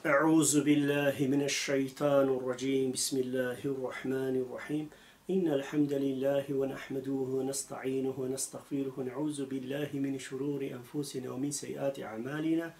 أعوذ بالله من الشيطان الرجيم. بسم الله الرحمن الرحيم. إن الحمد لله ونحمده ونستعينه ونستغفره ونعوذ بالله من شرور أنفسنا ومن سيئات أعمالنا.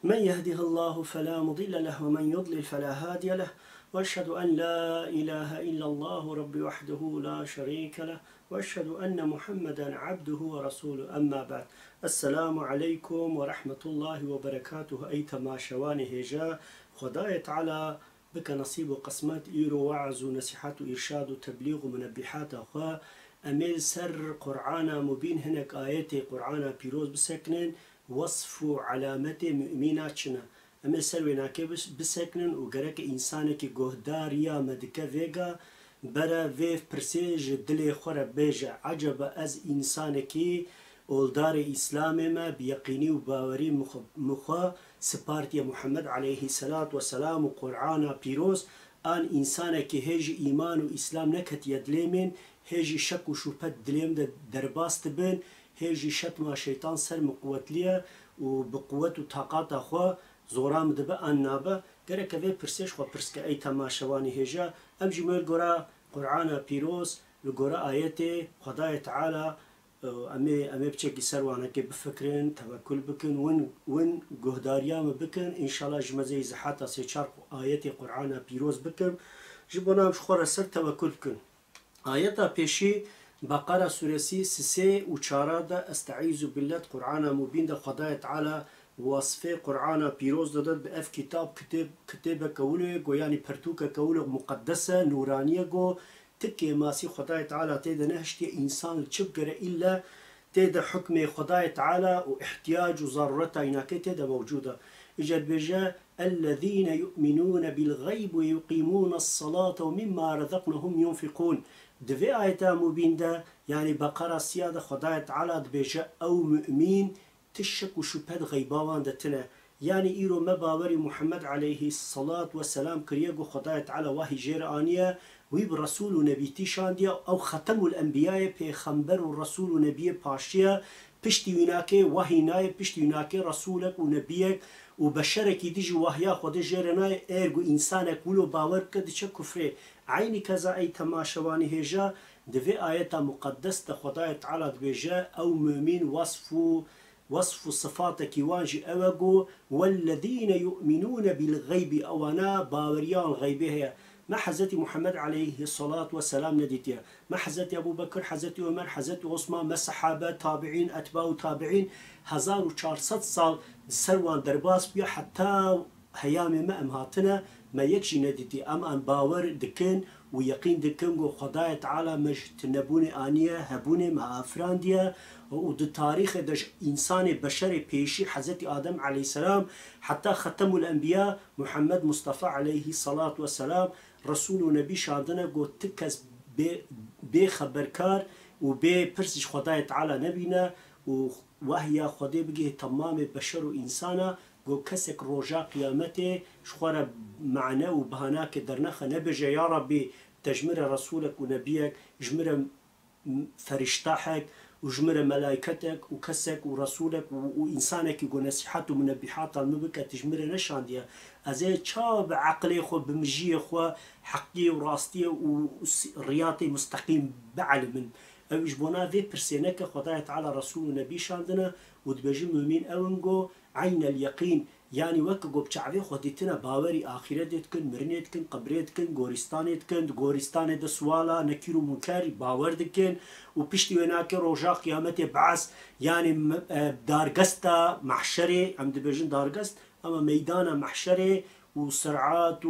من يهده الله فلا مضل له ومن يضلل فلا هادي له، وأشهد أن لا إله إلا الله رب وحده لا شريك له، وأشهد أن محمدا عبده ورسوله. أما بعد، السلام عليكم ورحمة الله وبركاته. أي تماشوان هجا خداية تعالى بك نصيب وقسمات إيرو وعز ونصيحات وإرشاد وتبليغ ومنبحات أخوة أميل سر قرآن مبين هناك آيات قرآن بيروز بسكنين وصف علامة مؤمناتنا أميل سر ويناكي بسكنين وقرأك إنسانك جهدار يا مدكة فيغا برا فيف برسيج دلي خورا بيجا عجب أز إنسانكي اولدار اسلام ما بيقيني وباوري مخا سبارتي محمد عليه الصلاة والسلام وقرآن بيروز آن إنسانك هيجي إيمان وإسلام نكت يدليمن هيجي شك وشوبت دليم درباست بن هيجي شت ما شيطان سر مقوت ليه وبقوة وطاقات أخوة زورام دبا آن نابا قرأ كذا برسيش خوا برسك أي تماشواني هيجا أم جميل قرأ قرآن بيروز لقرأ آياتي خداية تعالى أمي بتشكي سروانك بفكرين توكل بكن ون جهداريام بكن إن شاء الله جمزي زحاتا سيشارك آيات قرآن بيروز بكن جبنا مش خورا سر توكل بكن. آياتا بيشي بقرة سورسي سسي وشارة دا استعيذ بالله قرآن مبين دا خداية تعالى وصفه قرآن بيروز داد بأف كتاب كولو جو يعني برتوكا كولو مقدسة نورانية جو تكي ماسي خداي تعالى تيدا نهشتي إنسان تشبقر إلا تيدا حكم خداي تعالى واحتياج وضرورته إناكي تيدا موجودة. إجاد بجا الذين يؤمنون بالغيب ويقيمون الصلاة ومما رزقناهم ينفقون. دفي آيتا مبين دا يعني بقرة سيادة خداي تعالى دبجا أو مؤمن تشك وشبهد غيباوان دتنا يعني إيرو مباوري محمد عليه الصلاة والسلام كرياغو خداي تعالى وحي جيرانية ويب رسول ونبي تيشان ديا أو ختم الأنبياء بيخمبر الرسول ونبي باشيا بشتي وناكي وحي ناي بشتي وناكي رسولك ونبيك وبشرك يديجي وحيا خد جيراناي إيرغو إنسانك ولو باور كد كفري عيني كذا أي تماشواني هجا دفي آية مقدسة خداي تعالى دبجا أو مؤمن وصف صفاتك وانجي أوغو والذين يؤمنون بالغيب أوانا باوريان غيبها ما حزت محمد عليه الصلاة والسلام نديتها ما حزت أبو بكر حزت عمر حزت عثمان ما صحابة تابعين أتباع تابعين 1400 سال سروان درباس بيا حتى هيام ما أمهاتنا ما يكشي نديتي أن باور دكن ويقين دكن خداية تعالى مش تنبوني آنية هبوني مع أفراندية ود تاريخ دش إنسان بشري بيشي حزت آدم عليه السلام حتى ختم الأنبياء محمد مصطفى عليه الصلاة والسلام رسول ونبي شادنا قد تكس بخبركار وبپرسش خداية تعالى نبينا وهي خدای بگه تمام بشر و انسانا گو کسک روژا قیامته شخوره معنى و بهاناك درنخ نبجه يا ربي تجمر رسولك ونبيك جمر فرشتاحك وجمر ملائكتك وكسك ورسولك وإنسانك يقول نصيحات ومنبحات المبكة تجمر نشان ديا أزاي شاب عقلي خو بمجي خو حقي وراستي ورياضي مستقيم بعلم أو إجبونا في برسينك خداية على رسول ونبي شاندنا ودبجي مؤمن أونجو عين اليقين يعني وكجو بشعبي خديتنا باوري آخرة دتكن مرنيتكن قبريتكن غورستانيتكن غورستان دسوالا نكيرو منكاري باور دكن وبشتي وناك روجا قيامة بعث يعني دارجستا محشري عم دبجن دارجست أما ميدان محشري وسرعات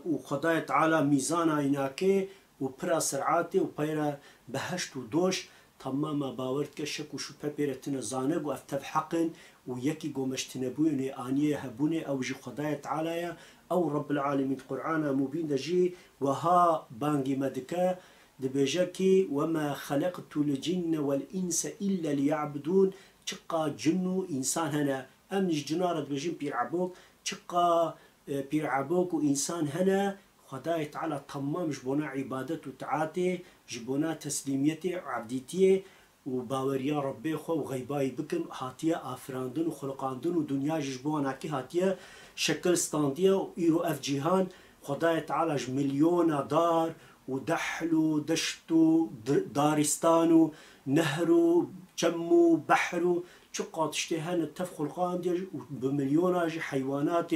وخداية على ميزان هناكي وبرا سرعاتي وبيرا بهشت ودوش تماما باورت كشك وشو بيرتنا زانق وافتف حقن ويكي قومش تنبوني آنية هبوني أو جي خداية تعالى أو رب العالمين قرآن مبين دجي وها بانجي مدكا دبجاكي وما خلقت الجن والإنس إلا ليعبدون تشقى جنو إنسان هنا أمنش جنارة بجين بيرعبوك تشقى بيرعبوك وإنسان هنا خداية تعالى تمام جبونا عبادته وتعاتي جبونا تسليميته وعبديتيه و باوریا ربی خو و غیبای بکن هاتیه آفراندن و خلقاندن و دنیا جبوانا کی هاتیه شکل ستاندیه و ایرو اف جیهان خدای تعالی مليون دار و دحل و دشت و دارستان و نهر و جم و بحر و چو قاتشته هن تف خلقان دي بمليون حيوانات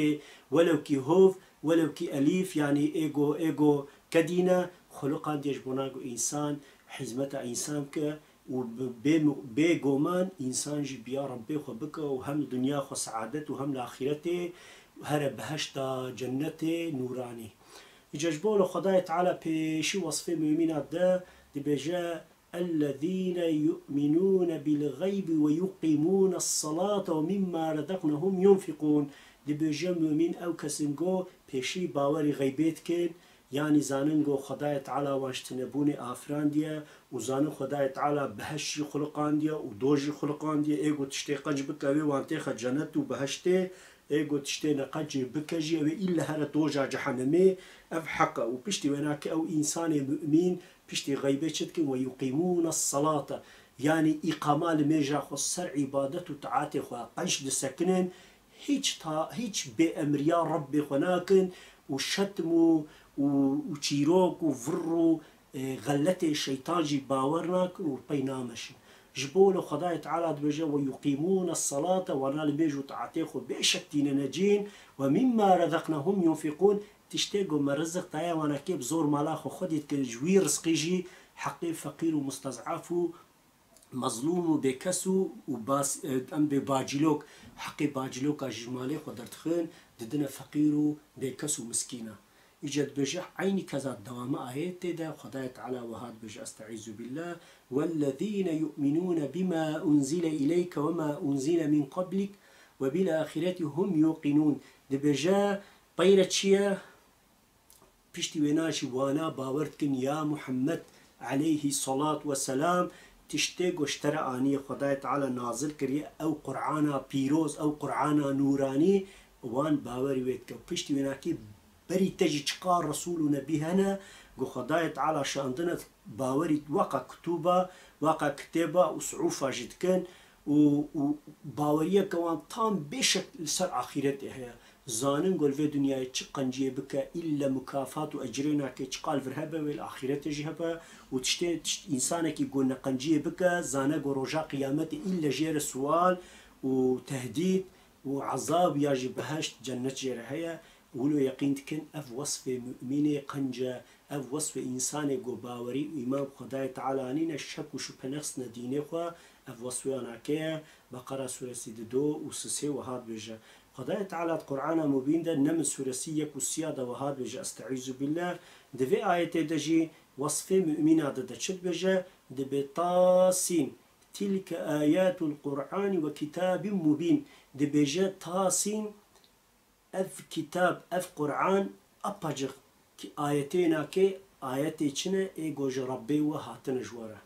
ولو كي هوف ولو كي أليف يعني إيجو كدينا خلقان دي جبناغو إنسان حزمة إنسان ك وبيجومان إنسان جي بيا ربي خبك وهم الدنيا خو سعادت وهم الآخرة هر بهشتا جنة نوراني يجبول خداي تعالى بشي وصف مؤمنات ده دي بجا الذين يؤمنون بالغيب ويقيمون الصلاة ومما رزقناهم ينفقون دي بجا مؤمن او كسنگو بشي باوري غيبت كن يعني زاننگو خداي تعالى واشتنبوني آفران ديه وزانن خداي تعالى بهشي خلقان ديه ودوجي خلقان ديه ايگو تشتي قنج بكاوي وانتيخ جنت وبهشتي ايگو تشتي نقجي بكجي وإلا هلا دوجا جحنمي اف حقا وبشتي وناك او انسان مؤمن بشتي غيبه شتكن ويقيمون الصلاة يعني إقامة الميجا خسر عبادة وتعاتي خوا قنش دسكنن هيج بأمريا ربي خناكن وشتموا وشيروك وفروا غلتي الشيطان جي باورناك وبينامش جبولو خداي تعالى دبجا ويقيمون الصلاة ونال بيجو تعاتيخو بشكتين نجين ومما رزقناهم ينفقون تشتاقوا مرزق تايا وانا كيب زور مالاخو خديت كجوي رزقي جي حقي فقير ومستضعف مظلوم وبكسو وباس ام بباجلوك حقي باجلوك جمالي خدرتخن ددنا فقير بكسو مسكينه يجد بجح عيني كذا دوام آيات ده خداي تعالى وهاد بجح استعيذ بالله والذين يؤمنون بما أنزل إليك وما أنزل من قبلك وبالآخرة هم يوقنون ده بجا طيرتشيا بشتي ويناشي وانا باورتكن يا محمد عليه الصلاة والسلام تشتاق واشترى آني خداي تعالى نازل كريا أو قرآن بيروز أو قرآن نوراني وان باوري ويتك بشتي ويناكي بري تجي تشقار رسول ونبي هنا قو خداي تعالى شاندنا باوري واقع كتوبة واقع كتابة وصعوفة جدكن وباورية كوان طام بشك لسر آخرته هي زانن قول في دنيا تشقنجي بك إلا مكافات وأجرينا كي تشقال فرهبة والآخرة جهبة وتشتي إنسانك يقول نقنجي بك زانا قول رجاء قيامته إلا جير سؤال وتهديد وعذاب ياجي بهشت جنة جير هي ولو يقين تكن اف وصف مؤمنه قنجه اف وصف انسان جو باوري امام خداي تعالى انين الشك وشبه نفسنا دينه خو اف وصف انا كه بقره سوره 2 و3 وهاد بجا خداي تعالى القران مبين ده نم سوره 6 والسياده وهاد بجا استعيذ بالله دفي ايته دجي وصف مؤمنه ده تشد بجا دبطاسين تلك ايات القران وكتاب مبين دبجا تاسين اف كتاب اف قرآن اپاجق کی آیتینا که آیتی چنه ای گوش ربی و هاتن جواره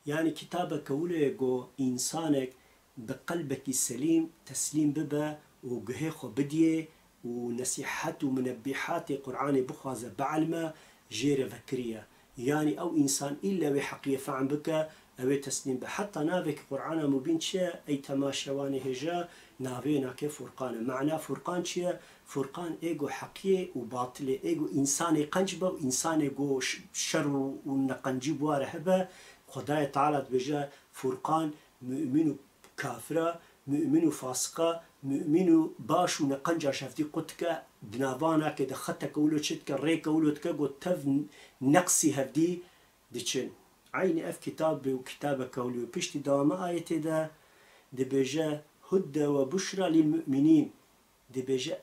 يعني كتابة كوله جو إنسانك بقلبك السليم تسليم ببا وجهه بديه ونصيحات ومنبحات قرآن بخوازة بعلمة جير فكرية يعني أو إنسان إلا بحقية فعن بك أو تسليم حتى نافك قرآن مبين شيء أي تماشواني هجا نافينا كيف فرقان معنى فرقان شيء فرقان إيجو حقيقي وباطل إيجو إنساني قنجبة وإنسان إيجو شر ونقنجب وارهبة خداي تعالى بجا فرقان مؤمن كافرة مؤمن فاسقة مؤمن باش ونقنجا شفتي قتك دنافانا كده خطك ولو شتك ريك ولو تكا تف نقصي هفدي ديشن عيني اف كتاب وكتابك ولو بيشتي دوما آيتي ده دي بجا هدى وبشرى للمؤمنين دي بجا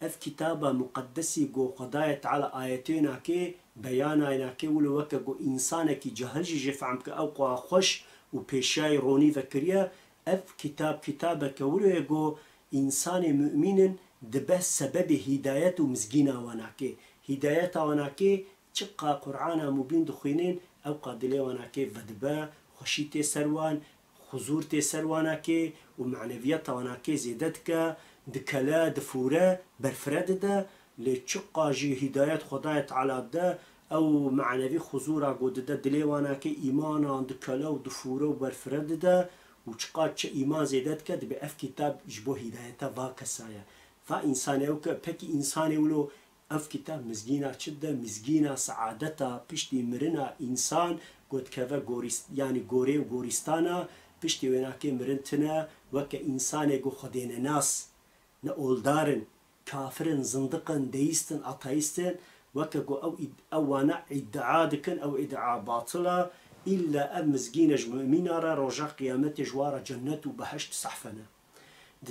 اف كتابة مقدسي جو خداية على آياتنا كي بيانا كي ولو وكا جو إنسانك جهلجي جفعمك أوقع خوش وبيشاي روني فكريا اف كتابك ولو يجو إنسان مؤمن دبه سبب هداية ومزجينا وناكي هداية وناكي تشقى قرآن مبين دخينين أوقع دلي وناكي فدبا خشيتي سروان خزورتي سرواناكي ومعنويات وناكي زيدتك دكلا دفورة برفرد ده لتشقى جي هداية خداية على ده او معنوي خزورا قد ده دليوانا كي ايمانا دكلا ودفورا وبرفرد ده وشقات ش ايمان زيدت كد باف كتاب جبو هدايته واكسايا فانسان او بكي انسان ولو اف كتاب مزجينا شده مزجينا سعادتا بشتي مرنا انسان قد كذا غوريست يعني غوري وغوريستانا بشتي ويناكي مرنتنا وك انسان جو خدين ناس نقولدارن كافرن زندقن ديستن اتايستن وكجو او وانا ادعاء دكن او ادعاء باطله الا امزجين مؤمن را رجع قيامت جوار جنة وبهشت صحفنا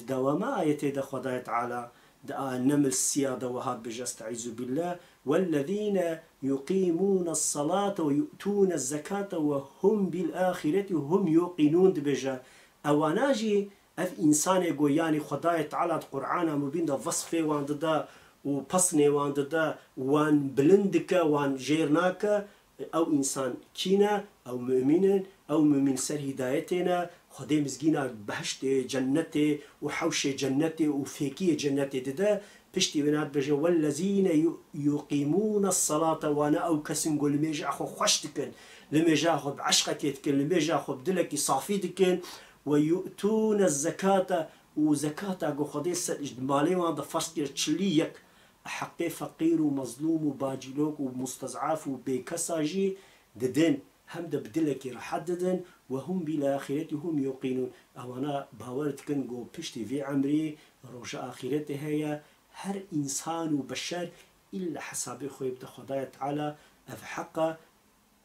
دوما ايتي ده خداي تعالى ده نمل السياده وهاد بجستعيذ بالله والذين يقيمون الصلاة ويؤتون الزكاة وهم بالآخرة هم يوقنون بجا اواناجي اف انسان يقو يعني خداي تعالى القرآن مبين ده وصفه وان ده وبصني وان ده وان بلندك وان جيرناك او انسان كينا او مؤمن او مؤمن سر هدايتنا خدي مزجينا بهشت جنته وحوش جنته وفيكية جنته ده بشتي ونات بجا والذين يقيمون الصلاة وانا او كسن قول لميجا اخو خوشتكن لميجا اخو بعشقك يتكن لميجا اخو بدلك صافي دكن ويؤتون الزكاة وزكاة اخو خدي مالي وان ده فاسكر تشليك حقي فقير ومظلوم وباجلوك ومستضعف وبكساجي ددن هم ده بدلك يحددن وهم بالآخرة هم يوقنون أنا باورت كن جو بشتي في عمري رجاء آخرته هي هر إنسان وبشر إلا حسابي خوي بتخدايا تعالى أفحقا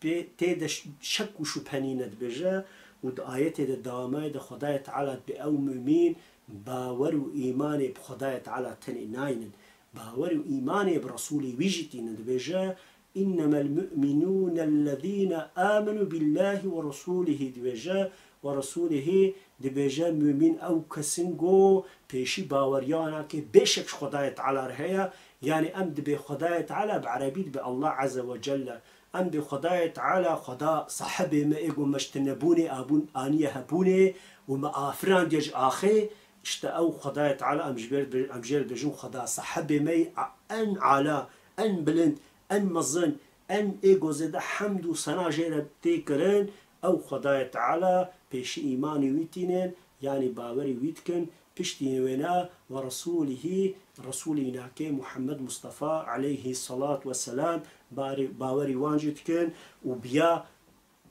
بتيد شك وشبهنين بجا ودآيته الدوامات خدايا تعالى بأو مؤمن باور إيماني بخدايا تعالى تنينين باور إيماني برسولي ويجتين دبجا إنما المؤمنون الذين آمنوا بالله ورسوله دبجا ورسوله دبجا مؤمن أو كسنجو بيشي باوريانا كي بيشك خداية تعالى رهيا يعني أمد بخداية تعالى بعربي بالله عز وجل أمد بخداية تعالى خدا صحبي ما إيقو مشتنبوني أبون آنية هبوني وما آفران ديج آخي اشتاو خدايا تعالى امجير بجون خدا صحبي مي ان على ان بلند ان مزن ان ايجو زدا حمد وصنا جير بتيكرن او خدايا تعالى بيش ايماني ويتينن يعني باوري ويتكن بشتي وينا ورسوله رسولنا كي محمد مصطفى عليه الصلاة والسلام باوري وانجتكن وبيا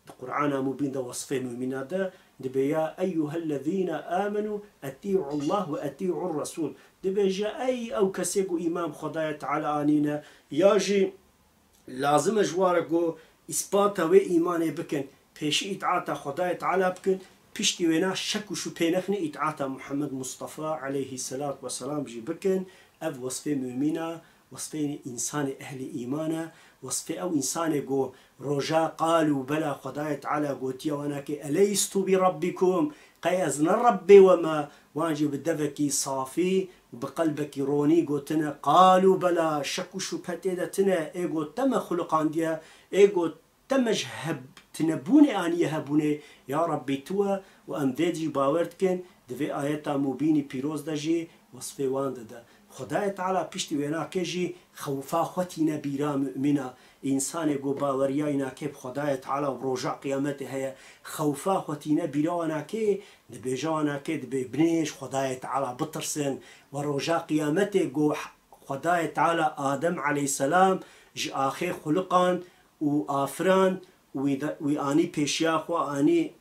القرآن مبين ده وصفه مؤمنة ده دبيا أيها الذين آمنوا أتيعوا الله وأتيعوا الرسول دبيا أي أو كسيقو إمام خدايا تعالى آنينا ياجي لازم جوارقو إثباتا و إيماني بكن بيشي إطاعتا خدايا تعالى بكن بيشتي وينا شك وشو بينخني إطاعتا محمد مصطفى عليه الصلاة والسلام جي بكن أب وصفه مؤمنة وصفه إنسان أهل إيمانه وصفه أو إنسان جو رجاء قالوا بلا خدايا تعالى قوتيا واناك أليست بربكم قيزنا ربي وما وانجي بدفكي صافي وبقلبك روني قوتنا قالوا بلا شك شبهتي تنا ايقو تم خلقان ديا ايقو تم جهب تنبوني آن يهبوني يا ربي توا وأمدادي باورتكن دفي آياتا مبيني بيروز داجي وصفه واند دا خدايا تعالى بيشتي وينا كيجي خوفا خوتينا بيرا مؤمنة إنسان جو باورياينا كيب خدايا تعالى ورجع قيامته هي خوفا خوتينا بيرانا كي دبيجانا كي دبيبنيش خدايا تعالى بطرسن ورجع قيامته جو خدايا تعالى آدم عليه السلام جي آخي خلقان وآفران وآني بيشيا خوا آني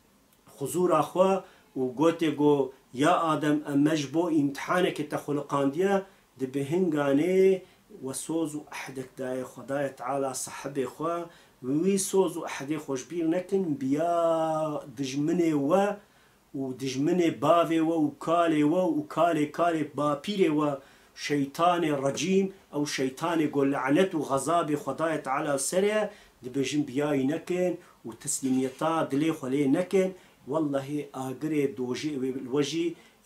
خزور أخوا وقوتي جو يا آدم أمجبو امتحانك تخلقان ديا دبهنغاني وسوز أحدك داي خدايا تعالى صحبي خوا وي سوز أحدي خوش بير نكن بيا دجمني ودجمني بافي وكالي وكالي كالي بابيري وشيطان رجيم أو شيطان يقول لعنته وغضب خدايا تعالى سريع دبجم بياي نكن وتسليميتا دلي خلي نكن والله أجري دوجي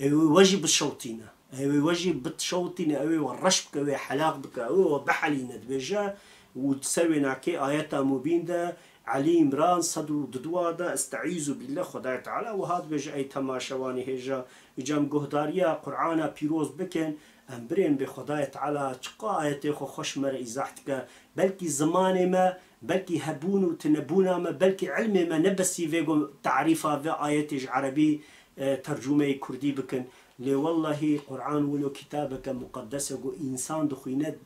وجي بالشوطينه وجي بتشوطين أوي والرشبك أوي حلاق بك أوي وبحلينا دبجا وتسوي ناكي آياتا مبين ده علي إمران صدر ددوا ده استعيذوا بالله خدايا تعالى وهذا بجا أي تماشواني هجا جام گهداریا قرآن پیروز بکن ام برین به خدای تعالی چقا آیت خو خوش مر ایزاحت که بلکی زمان ما بلکی هبون و تنبون ما بلکی علم ما نبسی ویگو تعریفا و آیتش عربی ترجمه کردی بکن لی والله قرآن ولو کتابك مقدسه گو انسان دخوینه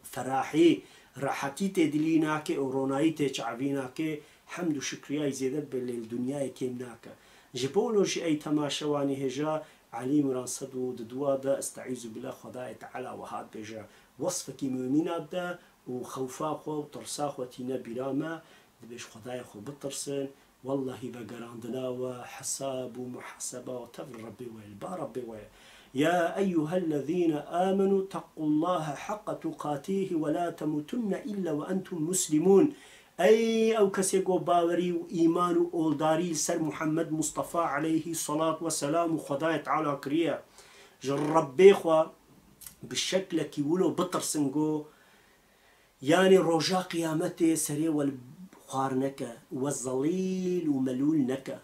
فراحی راحتی تدلینا که و رونایی تچعبینا که حمد و شکریای زیادت به دنیای کم ناکه جبولوش ای تماشوانی هجا علي مران صدو ددوا دا استعيذ بالله خدای تعالى وهاد بجا وصفك مؤمنات دا وخوفا خو وترسا خو تينا براما دبيش خدای خو بترسن والله بقراندنا وحساب ومحاسبة وتفر ربي ويلبا ربي ويل يا أيها الذين آمنوا اتقوا الله حق تقاته ولا تموتن إلا وأنتم مسلمون أي أو كسيقو باوري وإيمان وأولداري سر محمد مصطفى عليه الصلاة والسلام وخداية تعالى كريا جرب بيخوا بالشكل كي ولو بطرسنقو يعني رجاء قيامته سري والخارنكا والظليل وملول نكا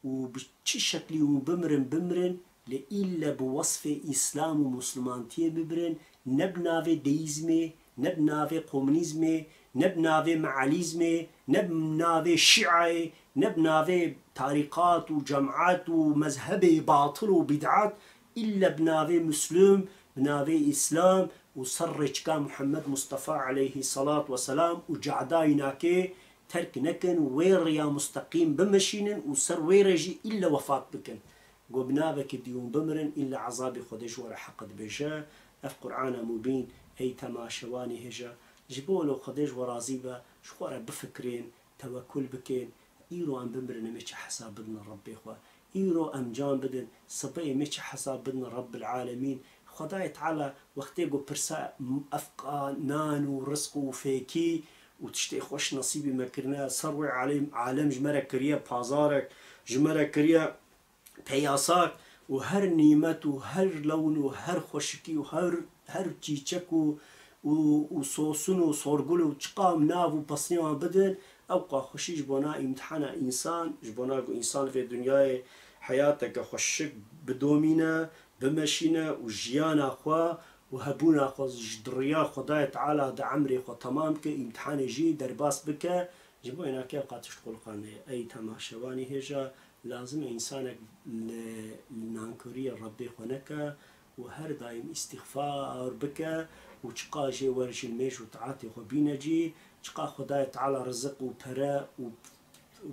وبشي شكلي وبمرن لإلا بوصف إسلام ومسلمانتي ببرن نبناوي ديزمي نبناوي كومونيزمي نبناوي معاليزمي نبناوي شيعي نبناوي طريقات وجماعات ومذهبي باطل وبدعات إلا بناوي مسلم بناوي إسلام وصرج كان محمد مصطفى عليه الصلاة والسلام وجعدايناكي ترك نكن ويريا مستقيم بمشينن وسر ويرجي إلا وفاة بكن قبنابك ديون بمرن إلا عذاب خدش ورا حقد بجا اف قرآن مبين أي تماشواني هجا جبولو خدش ورازيبا شخورا بفكرين توكل بكين إيرو أم بمرن ميش حساب بدنا ربي إخوة إيرو أم جان بدن صبي ميش حساب بدنا رب العالمين خداي تعالى وقتيقو برسا أفقا نان ورزق وفيكي وتشتي خوش نصيبي ما كرنا سروي عالم جمرة كريا بازارك جمرة كريا بياساك وهر نيمت وهر لون وهر خوشكي وهر تيچك وصوصن وصورقل وشقام ناف وبصنيوان بدن أبقى خوشي جبونا امتحانا إنسان جبونا إنسان في الدنيا حياتك خوشك بدومينا بمشينا وجيانا خوا وهبونا خوا جدريا خداي تعالى دا عمري خوا تمام كي امتحان يجي درباس بك جبونا كي قاتش تقول قاني أي تماشواني هجا لازم إنسانك لنانكوري ربي خونك وهر دايم استغفار بك وشقا جي ورج الميش وتعاطي خبينجي شقا خداي تعالى رزق وبراء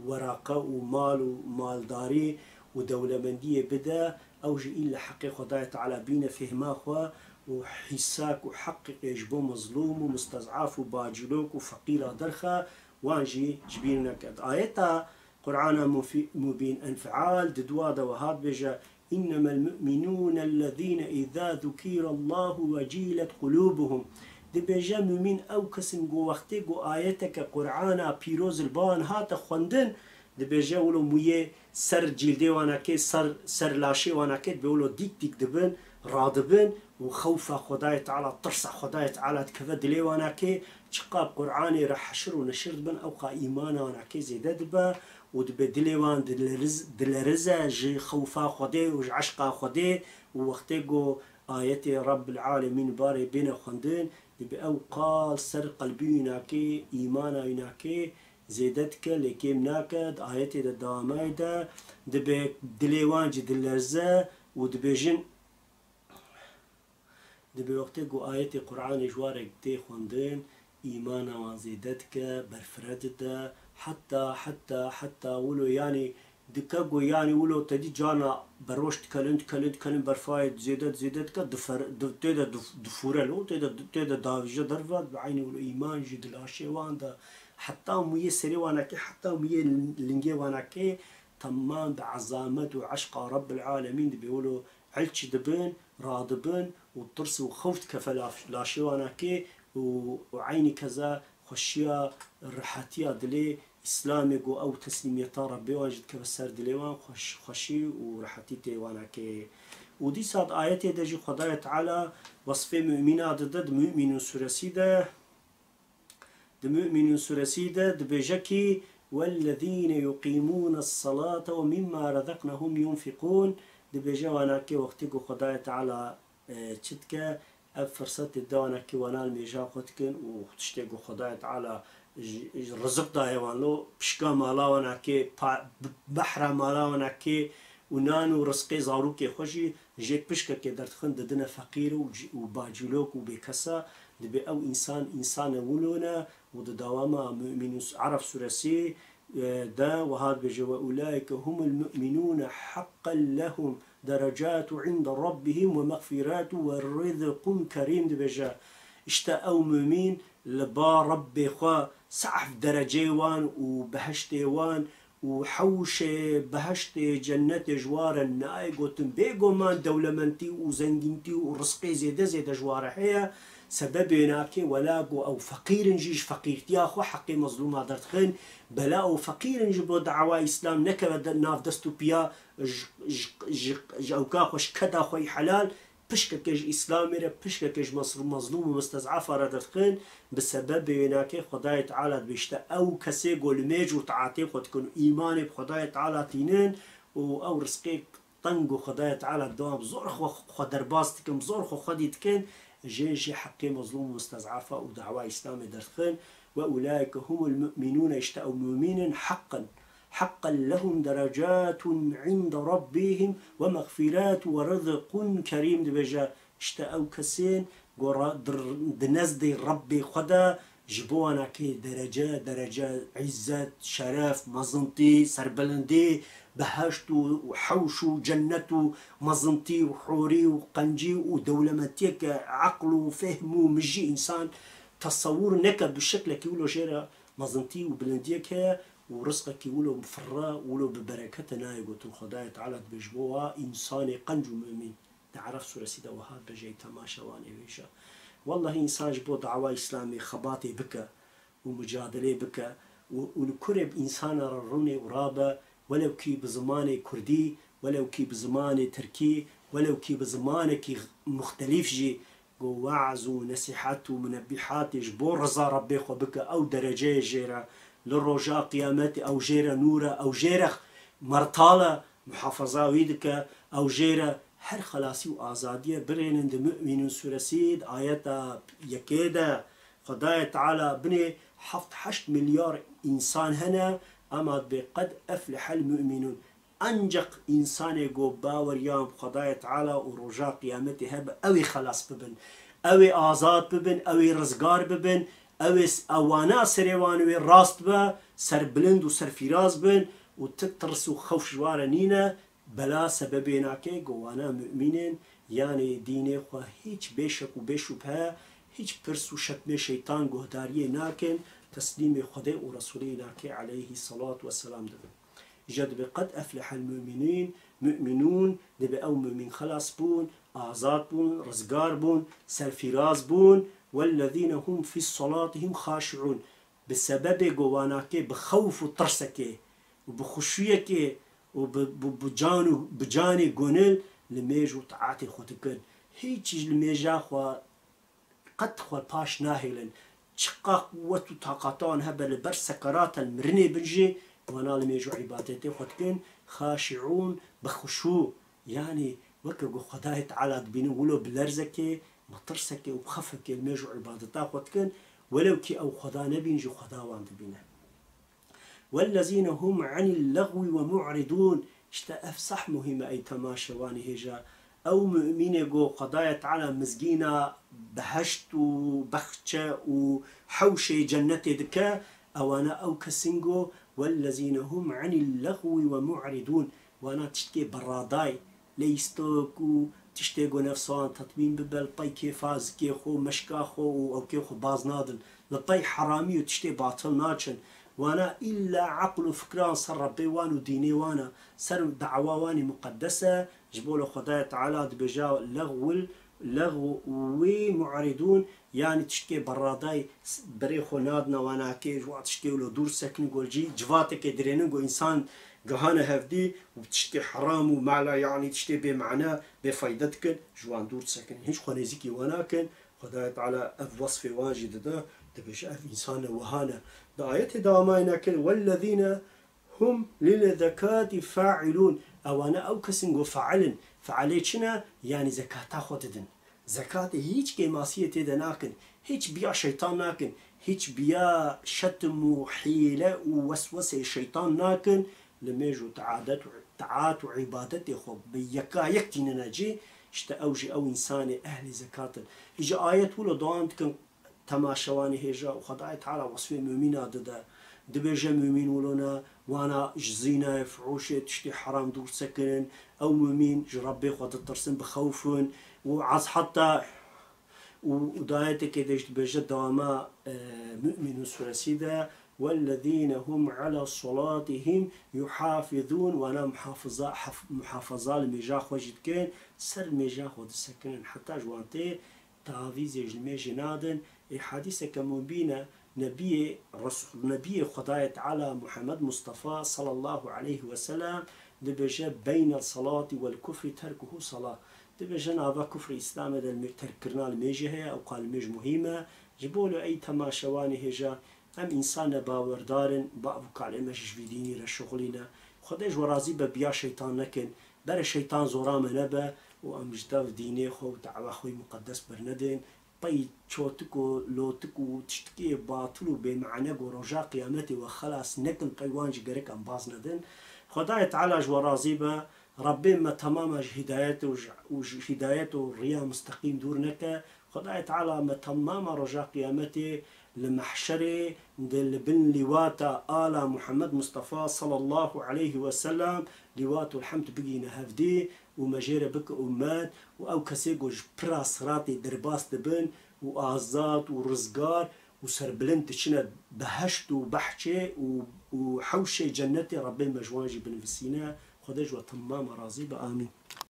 وورقة ومال داري ودولة مندية بدا أو جي إلا حقي خداي تعالى بينا فهما خوا وحساك وحقق يجبو مظلوم ومستضعف وباجلوك وفقيرة درخة وانجي جبينك آيتا قرآن مبين انفعال ددوادا وهاد بجا إنما المؤمنون الذين إذا ذكر الله وجيلت قلوبهم دبجا مؤمن أو كسن جو وقتي جو آياتك قرآن بيروز البان هات خوندن دبجا ولو مويه سر جلدي وانا كي سر لاشي وانا كي بيقولوا ديك دبن رادبن وخوف خداي تعالى ترس خداي تعالى تكفد لي وانا كي شقاب قرآني راح حشر ونشر بن أوقع إيمانا وانا كي زيدت با ودبدلي وان دلرزا جي خوفا خدي وج عشقا خدي ووقتي جو آياتي رب العالمين باري بين خندين دبي أو قال سر قلبينا كي إيمانا كي زيدتك لكيم ناكد آياتي دا داماي دا دبي دليوان جي دلرزا ودبيجن دبي وقتي جو آياتي قرآن جوارك تي خندين إيمانا وزيدتك برفرد دا حتى ولو يعني دكاغو يعني ولو تدي جانا بروش تكلم برفايد زيدت كدفر تيدا دفوره لو تيدا دافجا درفات بعيني ولو إيمان جد الاشي واندا حتى مية سري وانا كي حتى مية لنجي وانا كي تمام بعظامة وعشق رب العالمين بيقولوا علش دبن رادبن وطرس وخوفت كفلاشي وانا كي وعيني كذا خشيا الرحاتيا دلي إسلامي جو أو تسليمية ربي واجد كبسر دليوان خشي ورحاتي وانا كي ودي صاد آياتي دجي خدايا تعالى وصف مؤمنة ضد مؤمن سورسيدة مؤمن سورسيدة دبجكي والذين يقيمون الصلاة ومما رزقناهم ينفقون دبيجا وانا كي وقتي قو خداي تعالى تشتكا فرصة الدوانا كي وانا الميجا خدكن وتشتي قو خداي تعالى رزق دا هيوان لو بشكا مالا وانا كي بحر مالا وانا كي ونانو رزقي زارو كي خوشي جيك بشكا كي درتخن ددنا فقير وباجلوك وبكسا دبي او انسان ولونا ودداوما مؤمن عرف سورسي دا وهذا بجوا أولئك هم المؤمنون حقا لهم درجات عند ربهم ومغفرات ورزق كريم دبجا اشتاقوا مؤمن لبا ربي خوا سعف درجي وان وبهشت وان وحوش بهشت جنة جوار الناي قوتن بيقو مان دولمنتي وزنجنتي ورزقي زيادة جوار هي سبب هناك ولاقو او فقير نجيش فقير يا اخو حقي مظلوم هذا تخين بلاو فقير نجيب دعوة اسلام نكبد ناف دستو بيا جوكا خوش كدا خوي حلال بشكا كيج اسلامي را بشكا كيج مظلوم ومستضعف هذا تخين بسبب هناك خداي تعالى بيشتا او كسي قول ميجو تعاطي خد كن ايماني بخداي تعالى تينين او رزقك طنقو خداي تعالى الدوام زور خدر باستكم زور خديتكن جي حقي مظلوم مستضعفة ودعوة إسلامي درخن وأولئك هم المؤمنون يشتاقوا مؤمنا حقا لهم درجات عند ربهم ومغفرات ورزق كريم دبجا اشتاقوا كسين دنزدي ربي خدا جبوانا كي درجة عزة شرف مزنتي سربلندي بهشت وحوش وجنة ومزنتي وحوري وقنجي ودولمتيك عقل وفهم ومجي إنسان تصور نكب بالشكل كي يقولوا جيرا مزنتي وبلنديك ورزقك يقولوا بفراء ولو ببركتنا يقول خداي تعالى بجبوها إنسان قنج مؤمن تعرف سورة سيدة وهاب بجي تماشا واني ويشا والله إنسان جبو دعوة إسلامي خباطي بك ومجادلة بك ونكرب إنسان رروني ورابة ولو كي بزماني كردي ولو كي بزماني تركي ولو كي بزماني كي مختلف جي وعظ ونصيحات ومنبحات جبو رضا ربي خو بك أو درجة جيرة للرجاء قيامتي أو جيرة نورة أو جيرة مرطالة محافظة ويدك أو جيرة هر خلاصي وآزادية برين عند مؤمن سورة سيد آيات يكيدة خداية تعالى بني حفظ 8 مليار إنسان هنا أما بقد أفلح المؤمنون أنجق إنسان يقول باور يوم خداية تعالى ورجاء قيامتي هب أوي خلاص ببن أوي آزاد ببن أوي رزقار ببن أوي أوانا سريوانوي راست با سر بلند وسر فراز بن وتترس وخوف جوار نينا بلا سببنا كي قوانا مؤمنين يعني ديني خو هيج بيشك وبيشبها هيج برس وشتم شيطان قهداريه ناكن تسليم خدا ورسوله ناكي عليه الصلاة والسلام دبن جد بقد أفلح المؤمنين مؤمنون دب أو مؤمن خلاص بون آزاد بون رزقار بون سرفراز بون والذين هم في صلاتهم خاشعون بسبب قواناكي بخوف وترسكي وبخشيكي وبجاني قنل لميجو تعاتي خوتكن هيك الميجا خو قد خو باش ناهلن شقاق وتو طاقتان هبل بر سكرات المرني بنجي وانا لميجو عبادتي خوتكن خاشعون بخشوع يعني وكو خداي تعالى بينو ولو بلرزكي مطرسكي وبخفكي الميجو عبادتها خوتكن ولو كي او خدا نبي نجو خدا واند بينا والذين هم عن اللغو ومعرضون افصح مهمة اي تماشى واني هجا او مؤمنة جو قضايا تعالى مزقينة بهشت وبخشة وحوشة جنتي دكا او انا او كسنجو والذين هم عن اللغو ومعرضون وانا تشتكي براداي ليستوكو تشتاقو نفسان تطمين ببال طي كيفاز كيخو مشكاخو او كيخو بازنادن لطي حرامي وتشتي باطل ناچن وانا الا عقل وفكران سر ربي وانو ديني وانا سر دعوة واني مقدسة جبولو خدايا تعالى دبجاو لغو ومعرضون يعني تشتكي براداي بريخو نادنا وانا كي جوا تشتكي ولو دور سكن قول جي جواتك درينو انسان قهانة هفدي وبتشتي حرام ومعلا يعني تشتي بمعنى بفايدتك جوان دور سكن هيش خونيزيكي وناكن خدايا تعالى اف وصفي واجد ده تبش اف انسان وهانا دعايته داماينا كل والذين هم للذكاة فاعلون أوانا أو كسنجو فعلن فعلي شنا يعني زكاة خوددن زكاة هيج كماسية تدناكن هيج بيا شيطان ناكن هيج بيا شتم وحيلة ووسوسة الشيطان ناكن لميجو تعات وعبادتي خب بيكا يكتين نجي اشتأوجي أو إنسان أهل زكاة إجا آية ولا دوام تكن تماشواني هجا وخداي تعالى وصفي مؤمنة دبجة مؤمن ولنا وانا جزينا فعوشة تشتي حرام دور سكن أو مؤمن جربي خد الترسم بخوفن وعز حتى ودايتك إذا دبجة دواما مؤمن سلسيدا والذين هم على صلاتهم يحافظون وانا محافظة المجا خوجد كين سر المجا خود السكن حتى جوانتي تعاويز المجا نادن حديثة كمبينة نبي خداية تعالى محمد مصطفى صلى الله عليه وسلم دبجة بين الصلاة والكفر تركه صلاة دبجة نابا كفر إسلام تركنا المجا أو قال المج مهمة جبولو أي تماشواني هجا ام انسان باوردارن با كلمه جديديني لشغلنا خداش ورازي بيا شيطان نكن بر شيطان زورام نبا وام جداف ديني خو دعوه خوي مقدس برندن طي تشوتكو لوتكو تشتكي باطلو بمعنى رجاء قيامتي وخلاص نكن قيوان جريك ام باز ندن خداي تعالى ورازي ربي ما تمام هدايته ريا مستقيم دورنك خداي تعالى ما تمام رجاء قيامتي لمحشري دل بن لواتا آل محمد مصطفى صلى الله عليه وسلم لوات الحمد بقينا هفدي ومجيرة بك أمات وأو كسيقوش براس راتي درباس دبن وآزات ورزقار وسربلن تشنا بهشت وبحشي وحوشي جنتي ربي مجواجي بن فسينا خدج وتمام راضي بآمين.